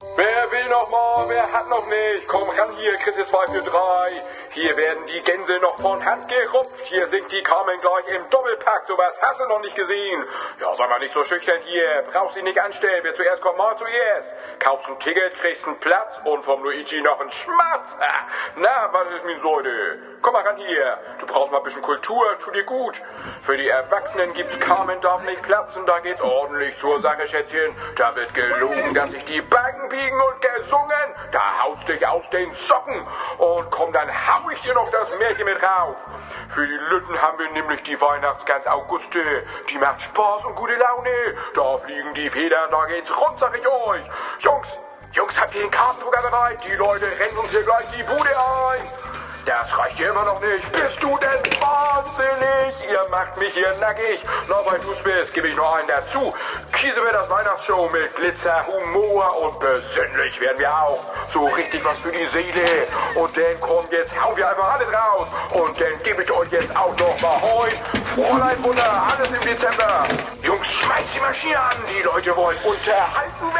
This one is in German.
Wer will noch mal? Wer hat noch nicht? Komm ran hier, Chris 2 für 3. Hier werden die Gänse noch von Hand gerupft. Hier singt die Carmen gleich im Doppelpack. Sowas hast du noch nicht gesehen. Ja, sei mal nicht so schüchtern hier. Brauchst dich nicht anstellen. Wer zuerst kommt, mal zuerst. Kaufst ein Ticket, kriegst einen Platz und vom Luigi noch einen Schmatz. Na, was ist mein Säude? Komm mal ran hier. Du brauchst mal ein bisschen Kultur. Tu dir gut. Für die Erwachsenen gibt's Carmen darf nicht platzen. Da geht's ordentlich zur Sache, Schätzchen. Da wird gelogen, dass sich die Backen biegen und gesungen. Da haust dich aus den Socken. Und komm, dann hau ich dir noch das Märchen mit rauf. Für die Lütten haben wir nämlich die Weihnachtsgans Auguste. Die macht Spaß und gute Laune. Da fliegen die Federn, da geht's rund, sag ich euch. Jungs, habt ihr den Kartendrucker bereit? Die Leute rennen uns hier gleich die Bude ein. Das reicht hier immer noch nicht. Bist du denn wahnsinnig? Ihr macht mich hier nackig. Na, weil du's bist, gebe ich noch einen dazu. Kiese mir das Weihnachtsshow mit Glitzer, Humor und besinnlich werden wir auch. So richtig was für die Seele. Und dann kommt jetzt, hauen wir einfach alles raus. Und dann gebe ich euch jetzt auch noch mal heute Fräulein Wunder, alles im Dezember. Jungs, schmeißt die Maschine an. Die Leute wollen unterhalten